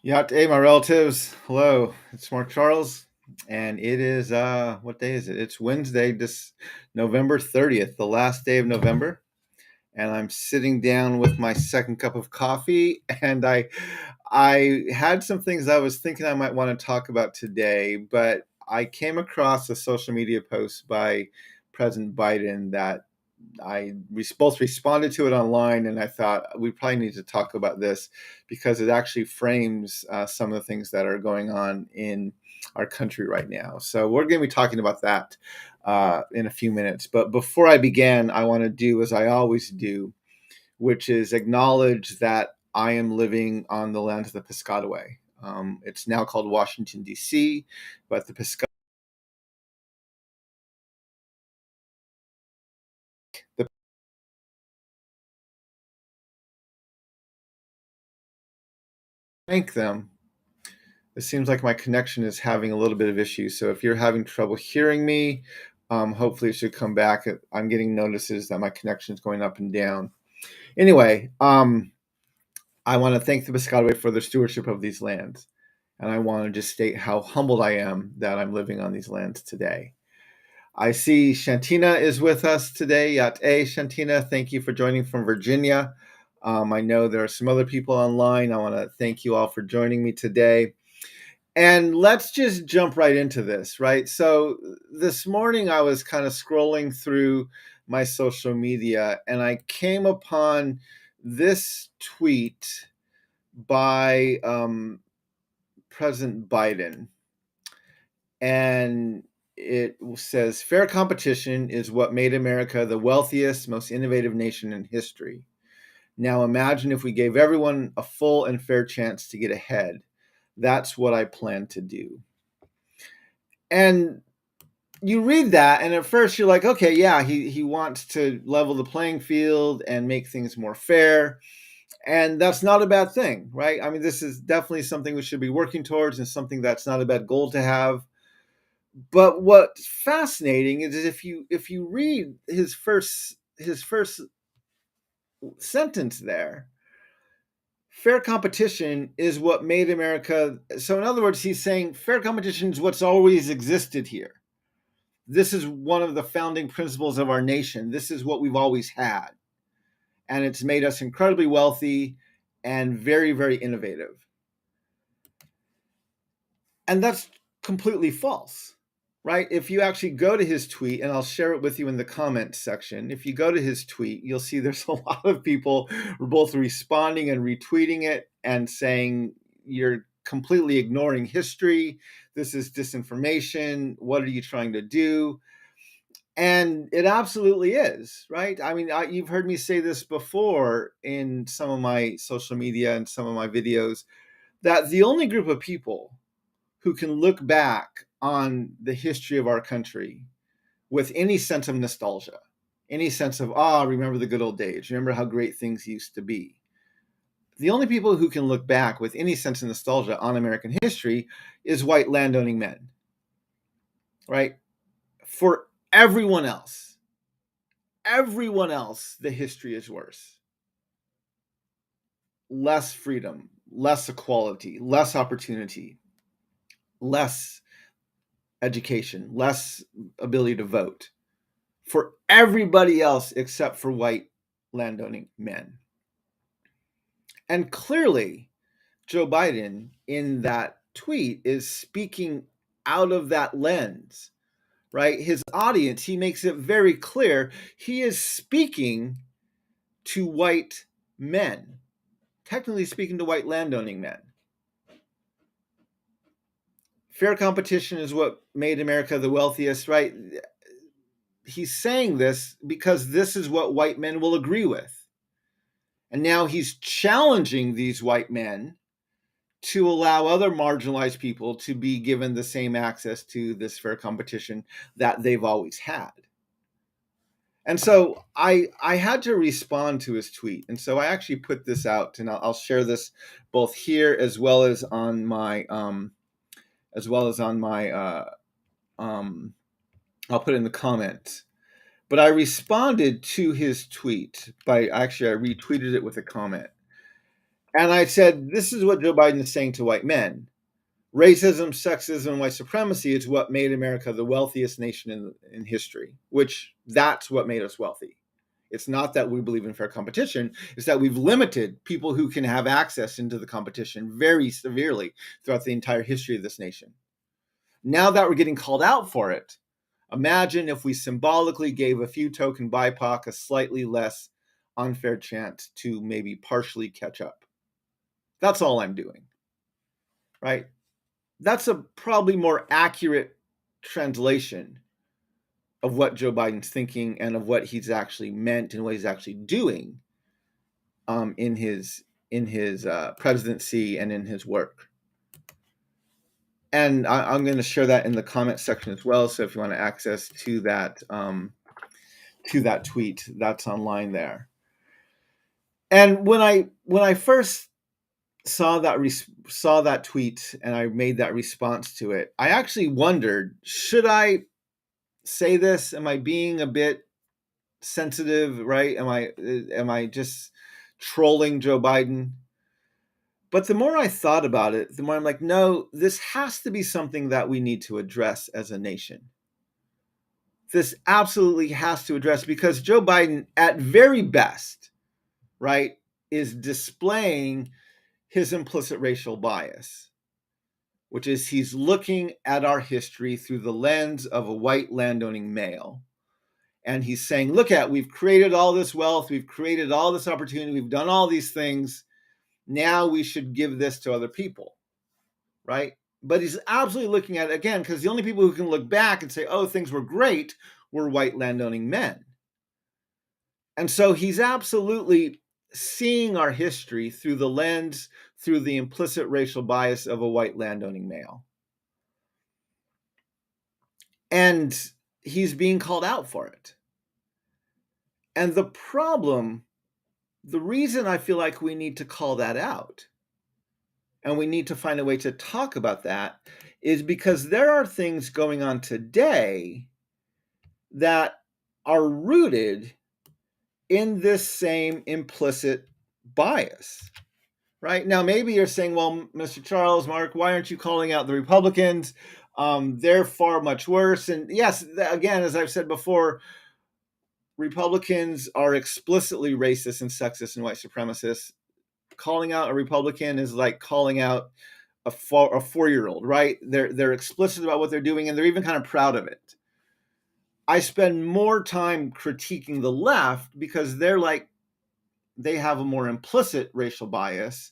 Yacht, hey, my relatives. Hello, it's Mark Charles, and it is what day is it? It's Wednesday, this November 30th, the last day of November, and I'm sitting down with my second cup of coffee, and I had some things I was thinking I might want to talk about today, but I came across a social media post by President Biden that both responded to it online, and I thought we probably need to talk about this because it actually frames some of the things that are going on in our country right now. So we're going to be talking about that in a few minutes. But before I begin, I want to do as I always do, which is acknowledge that I am living on the land of the Piscataway. It's now called Washington, D.C., but the Piscataway. The Thank them. It seems like my connection is having a little bit of issues. So if you're having trouble hearing me, hopefully it should come back. I'm getting notices that my connection is going up and down. Anyway, I want to thank the Piscataway for their stewardship of these lands. And I want to just state how humbled I am that I'm living on these lands today. I see Shantina is with us today. Yate Shantina, thank you for joining from Virginia. I know there are some other people online. I want to thank you all for joining me today. And let's just jump right into this, right? So this morning I was kind of scrolling through my social media and I came upon this tweet by President Biden. And it says, fair competition is what made America the wealthiest, most innovative nation in history. Now imagine if we gave everyone a full and fair chance to get ahead. That's what I plan to do. And you read that, and at first you're like, okay, yeah, he wants to level the playing field and make things more fair. And that's not a bad thing, right? I mean, this is definitely something we should be working towards and something that's not a bad goal to have. But what's fascinating is if you read his first sentence there, fair competition is what made America. So in other words, he's saying fair competition is what's always existed here. This is one of the founding principles of our nation. This is what we've always had. And it's made us incredibly wealthy and very, very innovative. And that's completely false, right? If you actually go to his tweet, and I'll share it with you in the comments section, if you go to his tweet, you'll see there's a lot of people both responding and retweeting it and saying, you're completely ignoring history. This is disinformation. What are you trying to do? And it absolutely is, right? I mean, you've heard me say this before in some of my social media and some of my videos that the only group of people who can look back on the history of our country with any sense of nostalgia, any sense of, remember the good old days, remember how great things used to be. The only people who can look back with any sense of nostalgia on American history is white landowning men, right? For everyone else, the history is worse. Less freedom, less equality, less opportunity, less education, less ability to vote for everybody else except for white landowning men. And clearly, Joe Biden in that tweet is speaking out of that lens, right? His audience, he makes it very clear he is speaking to white men, technically speaking to white landowning men. Fair competition is what made America the wealthiest, right? He's saying this because this is what white men will agree with. And now he's challenging these white men to allow other marginalized people to be given the same access to this fair competition that they've always had. And so I had to respond to his tweet. And so I actually put this out, and I'll share this both here as well as on my I'll put it in the comments. But I responded to his tweet by I retweeted it with a comment. And I said, this is what Joe Biden is saying to white men. Racism, sexism, white supremacy is what made America the wealthiest nation in history, which that's what made us wealthy. It's not that we believe in fair competition. It's that we've limited people who can have access into the competition very severely throughout the entire history of this nation. Now that we're getting called out for it, imagine if we symbolically gave a few token BIPOC a slightly less unfair chance to maybe partially catch up. That's all I'm doing, right? That's a probably more accurate translation of what Joe Biden's thinking and of what he's actually meant and what he's actually doing in his presidency and in his work. And I'm going to share that in the comment section as well. So if you want to access to that tweet, that's online there. And when I first saw that tweet and I made that response to it, I actually wondered, should I say this? Am I being a bit sensitive, right? Am I just trolling Joe Biden? But the more I thought about it, the more I'm like, no, this has to be something that we need to address as a nation. This absolutely has to address, because Joe Biden, at very best, right, is displaying his implicit racial bias, which is he's looking at our history through the lens of a white landowning male. And he's saying, look we've created all this wealth, we've created all this opportunity, we've done all these things. Now we should give this to other people, right? But he's absolutely looking at it, again, because the only people who can look back and say, oh, things were great, were white landowning men. And so he's absolutely seeing our history through the lens, through the implicit racial bias of a white landowning male. And he's being called out for it. And the reason I feel like we need to call that out, and we need to find a way to talk about that, is because there are things going on today that are rooted in this same implicit bias, right? Now, maybe you're saying, well, Mr. Charles, Mark, why aren't you calling out the Republicans? They're far much worse. And yes, again, as I've said before, Republicans are explicitly racist and sexist and white supremacists. Calling out a Republican is like calling out a 4-year-old, right? They're explicit about what they're doing, and they're even kind of proud of it. I spend more time critiquing the left because they have a more implicit racial bias,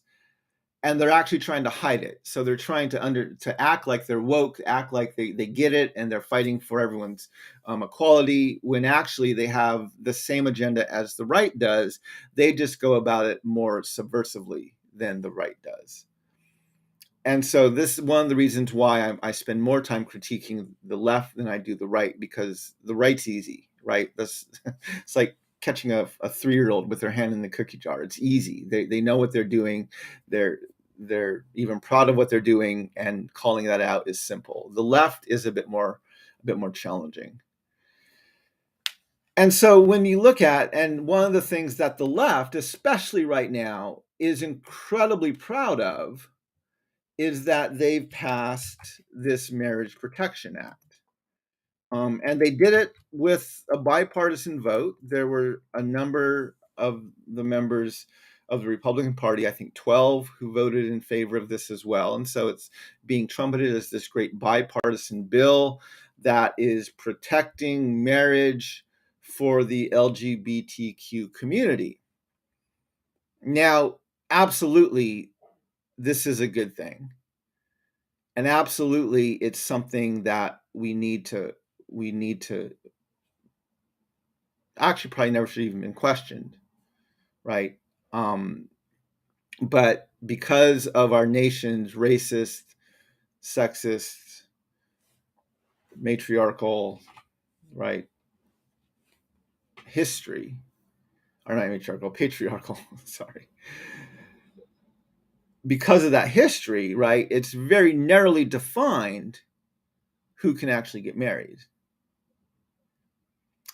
and they're actually trying to hide it. So they're trying to act like they're woke, act like they get it, and they're fighting for everyone's equality, when actually they have the same agenda as the right does. They just go about it more subversively than the right does. And so this is one of the reasons why I spend more time critiquing the left than I do the right, because the right's easy, right? It's like catching a 3-year-old with their hand in the cookie jar. It's easy. They know what they're doing. They're even proud of what they're doing, and calling that out is simple. The left is a bit more challenging. And so when you look at, and one of the things that the left, especially right now, is incredibly proud of, is that they've passed this Marriage Protection Act. And they did it with a bipartisan vote. There were a number of the members of the Republican Party, I think 12, who voted in favor of this as well. And so it's being trumpeted as this great bipartisan bill that is protecting marriage for the LGBTQ community. Now, absolutely, this is a good thing. And absolutely, it's something that we need to actually probably never should even been questioned, right? But because of our nation's racist, sexist, matriarchal, right, history, or not matriarchal, patriarchal, sorry. Because of that history, right, it's very narrowly defined who can actually get married.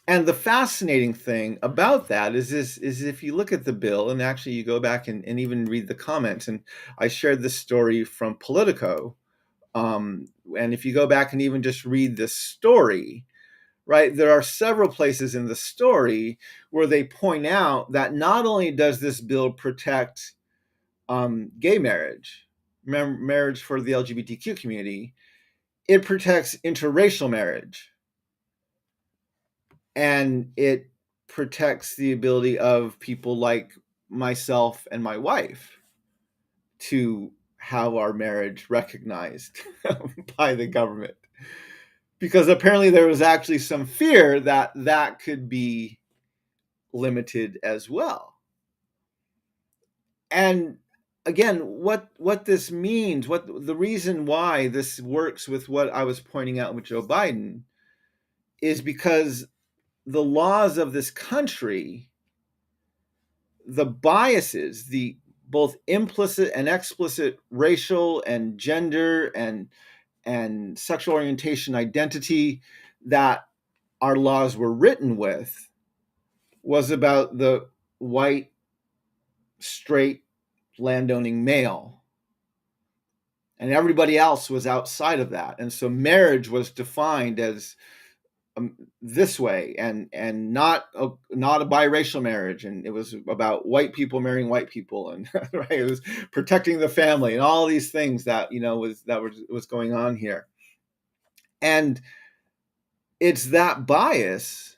And the fascinating thing about that is if you look at the bill, and actually you go back and even read the comments, and I shared this story from Politico, and if you go back and even just read the story, right, there are several places in the story where they point out that not only does this bill protect gay marriage, marriage for the LGBTQ community, it protects interracial marriage, and it protects the ability of people like myself and my wife to have our marriage recognized by the government, because apparently there was actually some fear that that could be limited as well. And again, what this means, what the reason why this works with what I was pointing out with Joe Biden, is because the laws of this country, the biases, the both implicit and explicit racial and gender and sexual orientation identity that our laws were written with, was about the white, straight, landowning male. And everybody else was outside of that. And so marriage was defined as this way, and not a biracial marriage, and it was about white people marrying white people, and right, it was protecting the family and all these things that was going on here. And it's that bias,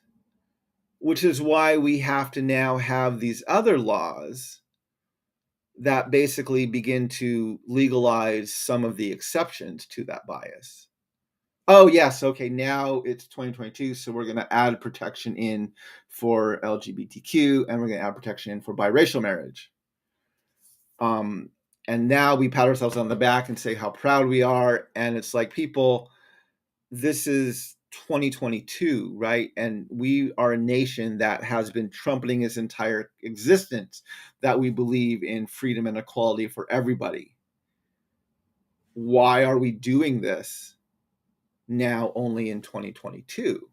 which is why we have to now have these other laws that basically begin to legalize some of the exceptions to that bias. Oh, yes. Okay. Now it's 2022. So we're going to add protection in for LGBTQ, and we're going to add protection in for biracial marriage. And now we pat ourselves on the back and say how proud we are. And it's like, people, this is 2022, right? And we are a nation that has been trumpeting its entire existence that we believe in freedom and equality for everybody. Why are we doing this now only in 2022?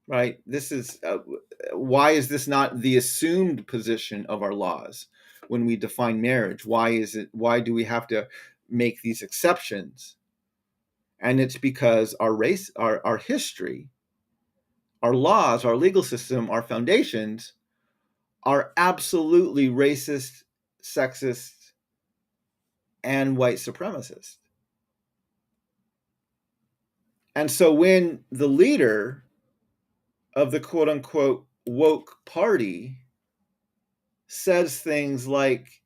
Right? This is why is this not the assumed position of our laws when we define marriage? Why do we have to make these exceptions? And it's because our race, our history, our laws, our legal system, our foundations are absolutely racist, sexist, and white supremacist. And so when the leader of the quote unquote woke party says things like,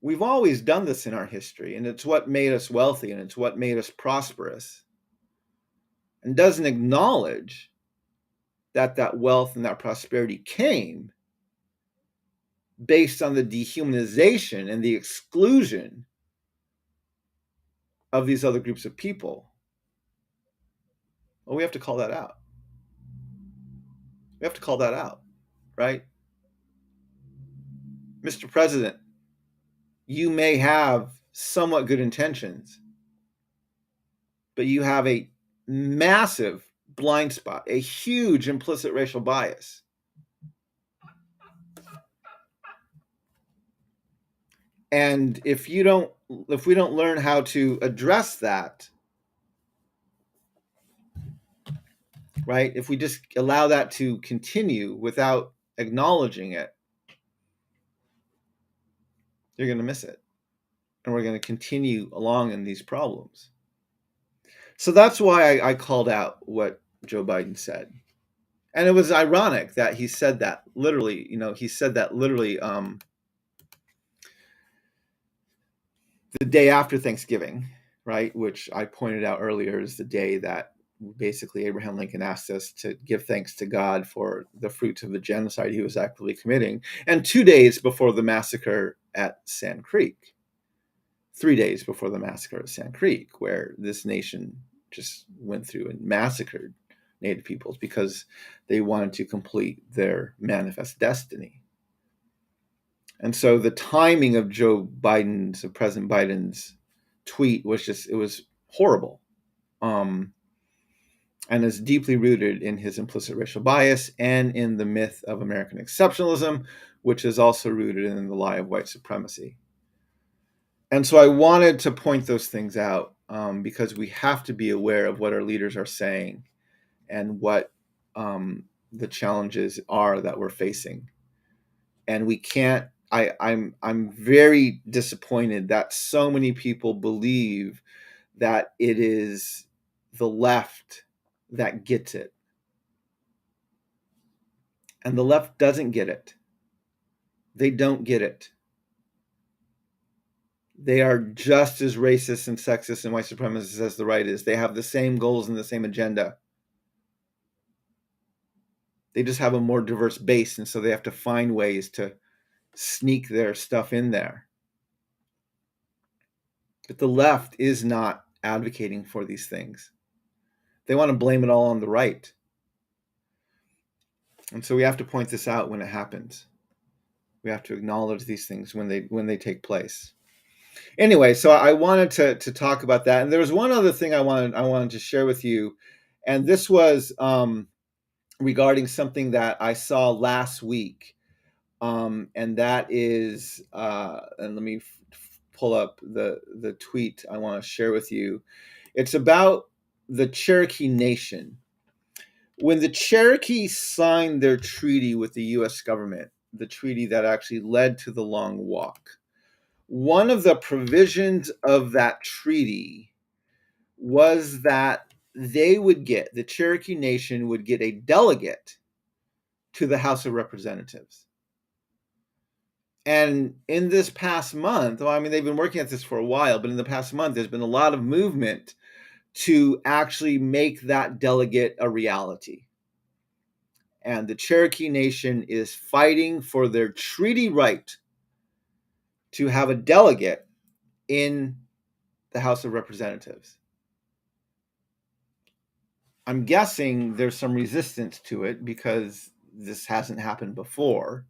we've always done this in our history, and it's what made us wealthy, and it's what made us prosperous, and doesn't acknowledge that that wealth and that prosperity came based on the dehumanization and the exclusion of these other groups of people, well, we have to call that out. We have to call that out, right? Mr. President, you may have somewhat good intentions, but you have a massive blind spot, a huge implicit racial bias. And if we don't learn how to address that, right? If we just allow that to continue without acknowledging it, you're going to miss it. And we're going to continue along in these problems. So that's why I called out what Joe Biden said. And it was ironic that he said that literally, the day after Thanksgiving, right? Which I pointed out earlier is the day that basically Abraham Lincoln asked us to give thanks to God for the fruits of the genocide he was actively committing. And 2 days before the massacre at Sand Creek, 3 days before the massacre at Sand Creek, where this nation just went through and massacred Native peoples because they wanted to complete their manifest destiny. And so the timing of President Biden's tweet was it was horrible. and is deeply rooted in his implicit racial bias and in the myth of American exceptionalism, which is also rooted in the lie of white supremacy. And so I wanted to point those things out because we have to be aware of what our leaders are saying and what the challenges are that we're facing. And we can't. I'm very disappointed that so many people believe that it is the left that gets it. And the left doesn't get it. They don't get it. They are just as racist and sexist and white supremacist as the right is. They have the same goals and the same agenda. They just have a more diverse base, and so they have to find ways to sneak their stuff in there. But the left is not advocating for these things. They want to blame it all on the right. And so we have to point this out when it happens. We have to acknowledge these things when they take place. Anyway, so I wanted to talk about that. And there was one other thing I wanted to share with you, and this was regarding something that I saw last week, and that is, and let me pull up the tweet I want to share with you. It's about the Cherokee Nation. When the Cherokee signed their treaty with the U.S. government, the treaty that actually led to the Long Walk, one of the provisions of that treaty was that the Cherokee Nation would get a delegate to the House of Representatives. And in this past month, well, I mean, they've been working at this for a while, but in the past month, there's been a lot of movement to actually make that delegate a reality. And the Cherokee Nation is fighting for their treaty right to have a delegate in the House of Representatives. I'm guessing there's some resistance to it because this hasn't happened before,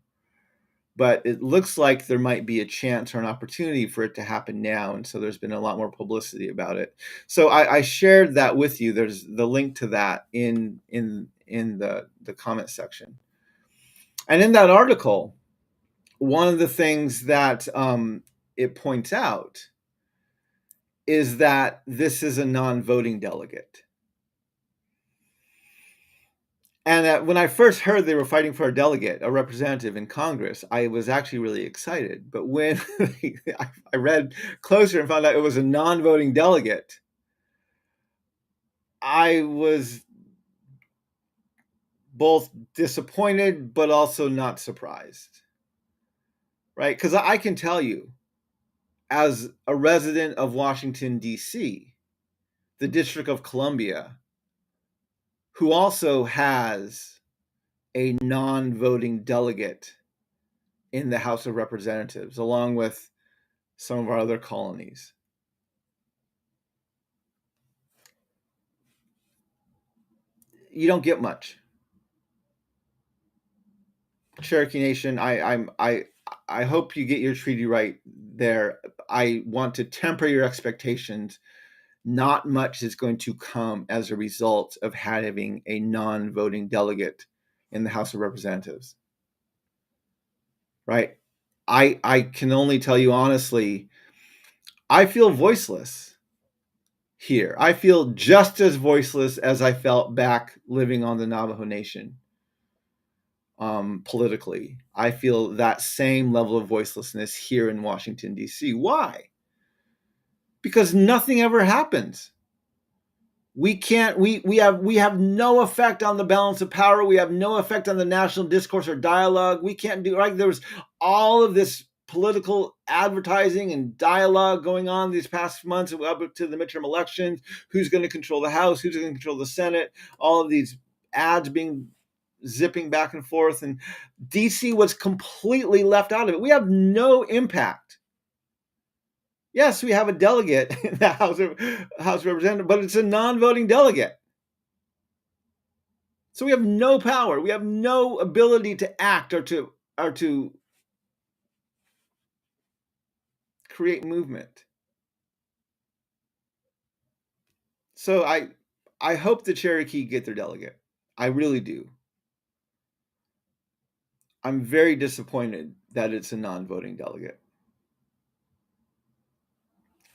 but it looks like there might be a chance or an opportunity for it to happen now. And so there's been a lot more publicity about it. So I shared that with you. There's the link to that in the comment section. And in that article, one of the things that it points out is that this is a non-voting delegate. And that when I first heard they were fighting for a delegate, a representative in Congress, I was actually really excited. But when I read closer and found out it was a non-voting delegate, I was both disappointed but also not surprised. Right? Because I can tell you, as a resident of Washington, D.C., the District of Columbia, who also has a non-voting delegate in the House of Representatives, along with some of our other colonies. You don't get much. Cherokee Nation, I hope you get your treaty right there. I want to temper your expectations. Not much is going to come as a result of having a non-voting delegate in the House of Representatives. Right? I can only tell you honestly, I feel voiceless here. I feel just as voiceless as I felt back living on the Navajo Nation. Politically, I feel that same level of voicelessness here in Washington, D.C. Why? Because nothing ever happens. We have no effect on the balance of power. We have no effect on the national discourse or dialogue. We can't do, right? There was all of this political advertising and dialogue going on these past months up to the midterm elections. Who's going to control the House? Who's going to control the Senate? All of these ads being zipping back and forth, and DC was completely left out of it. We have no impact. Yes, we have a delegate in the House of Representatives, but it's a non-voting delegate. So we have no power. We have no ability to act or to create movement. So I hope the Cherokee get their delegate. I really do. I'm very disappointed that it's a non-voting delegate.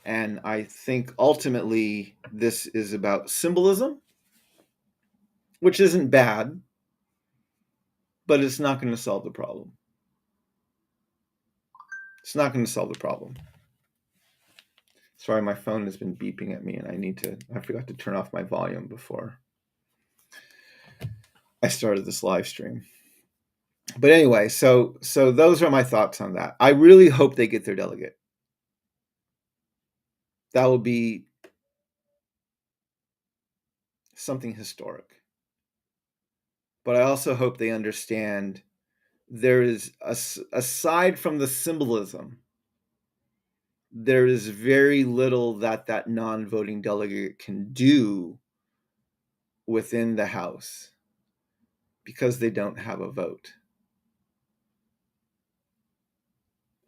And I think ultimately this is about symbolism, which isn't bad, but it's not going to solve the problem. It's not going to solve the problem. Sorry, my phone has been beeping at me and I forgot to turn off my volume before I started this live stream. But anyway, so those are my thoughts on that. I really hope they get their delegate. That will be something historic. But I also hope they understand there is, aside from the symbolism, there is very little that non-voting delegate can do within the House because they don't have a vote.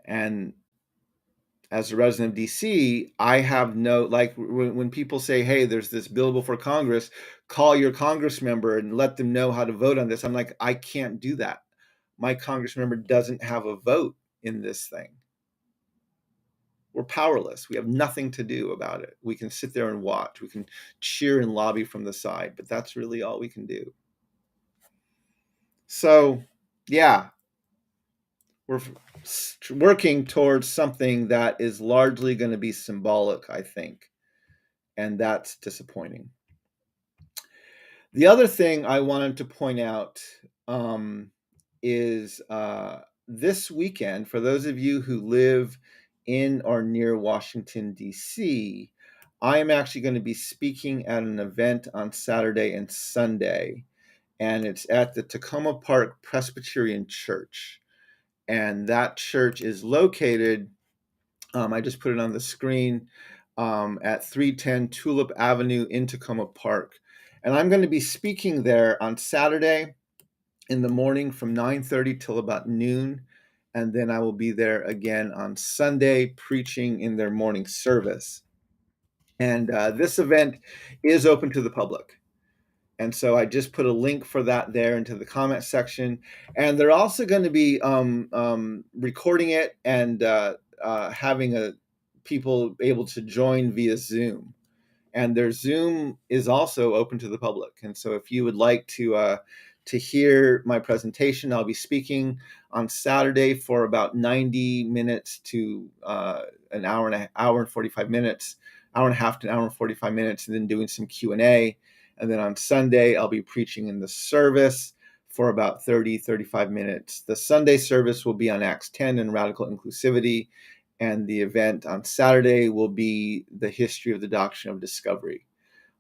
And as a resident of DC, I have no, like when people say, hey, there's this bill before Congress, call your Congress member and let them know how to vote on this. I'm like, I can't do that. My Congress member doesn't have a vote in this thing. We're powerless. We have nothing to do about it. We can sit there and watch. We can cheer and lobby from the side, but that's really all we can do. So, yeah, we're working towards something that is largely going to be symbolic, I think, and that's disappointing. The other thing I wanted to point out is this weekend, for those of you who live in or near Washington, D.C., I am actually going to be speaking at an event on Saturday and Sunday, and it's at the Takoma Park Presbyterian Church. And that church is located, I just put it on the screen, at 310 Tulip Avenue in Takoma Park. And I'm going to be speaking there on Saturday in the morning from 9:30 till about noon. And then I will be there again on Sunday preaching in their morning service. And this event is open to the public. And so I just put a link for that there into the comment section. And they're also going to be recording it and having people able to join via Zoom. And their Zoom is also open to the public. And so if you would like to hear my presentation, I'll be speaking on Saturday for about 90 minutes to an hour and 45 minutes, hour and a half to an hour and 45 minutes, and then doing some Q&A. And then on Sunday, I'll be preaching in the service for about 35 minutes. The Sunday service will be on Acts 10 and radical inclusivity. And the event on Saturday will be the history of the doctrine of discovery.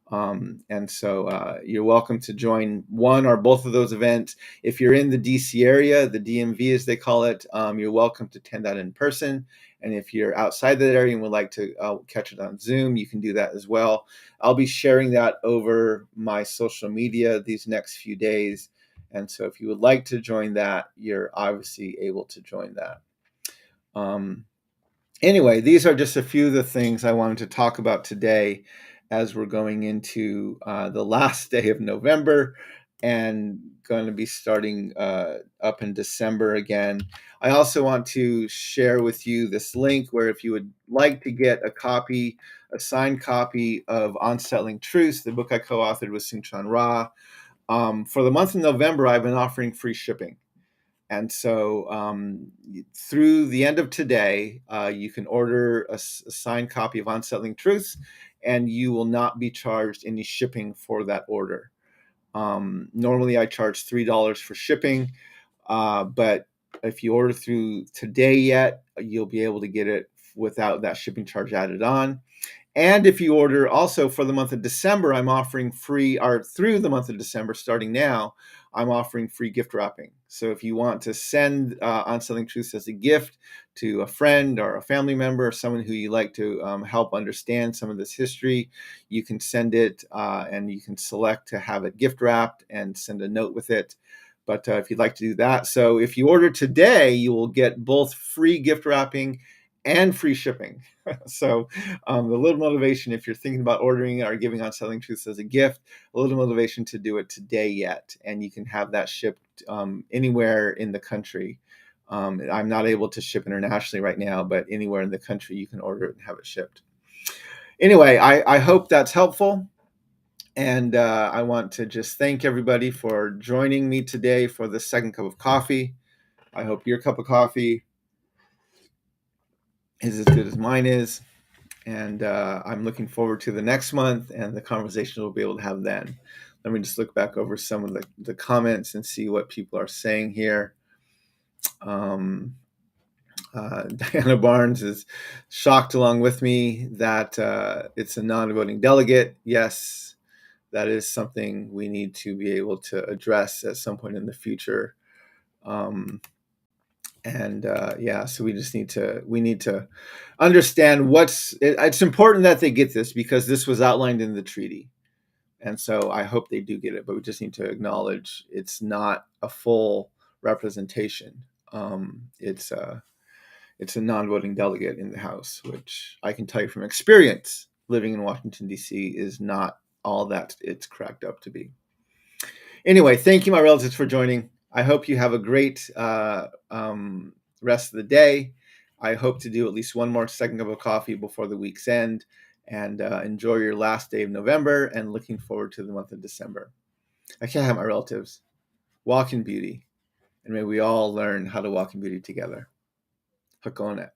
And so you're welcome to join one or both of those events. If you're in the DC area, the DMV as they call it, you're welcome to attend that in person. And if you're outside that area and would like to catch it on Zoom, you can do that as well. I'll be sharing that over my social media these next few days. And so if you would like to join that, you're obviously able to join that. Anyway, these are just a few of the things I wanted to talk about today as we're going into the last day of November and going to be starting up in December again. I also want to share with you this link where if you would like to get a signed copy of Unsettling Truths, the book I co-authored with Sing-Chan Ra, for the month of November, I've been offering free shipping. And so through the end of today, you can order a signed copy of Unsettling Truths, and you will not be charged any shipping for that order. Normally, I charge $3 for shipping, but if you order through today yet, you'll be able to get it without that shipping charge added on. And if you order also for the month of December, I'm offering free, or through the month of December, starting now, I'm offering free gift wrapping. So if you want to send Unsettling Truths as a gift to a friend or a family member or someone who you like to help understand some of this history, you can send it and you can select to have it gift wrapped and send a note with it. But if you'd like to do that, so if you order today, you will get both free gift wrapping and free shipping. So the little motivation, if you're thinking about ordering or giving on Selling Truths as a gift, a little motivation to do it today yet. And you can have that shipped anywhere in the country. I'm not able to ship internationally right now, but anywhere in the country you can order it and have it shipped. Anyway, I hope that's helpful. And I want to just thank everybody for joining me today for the second cup of coffee. I hope your cup of coffee is as good as mine is. And I'm looking forward to the next month and the conversation we'll be able to have then. Let me just look back over some of the comments and see what people are saying here. Diana Barnes is shocked along with me that it's a non-voting delegate. Yes, that is something we need to be able to address at some point in the future. So we need to understand it's important that they get this, because this was outlined in the treaty. And so I hope they do get it, but we just need to acknowledge it's not a full representation. It's a non-voting delegate in the House, which I can tell you from experience living in Washington, D.C. is not all that it's cracked up to be. Anyway, thank you, my relatives, for joining. I hope you have a great rest of the day. I hope to do at least one more second cup of coffee before the week's end, and enjoy your last day of November, and looking forward to the month of December. I can't have my relatives. Walk in beauty, and may we all learn how to walk in beauty together. Hakone.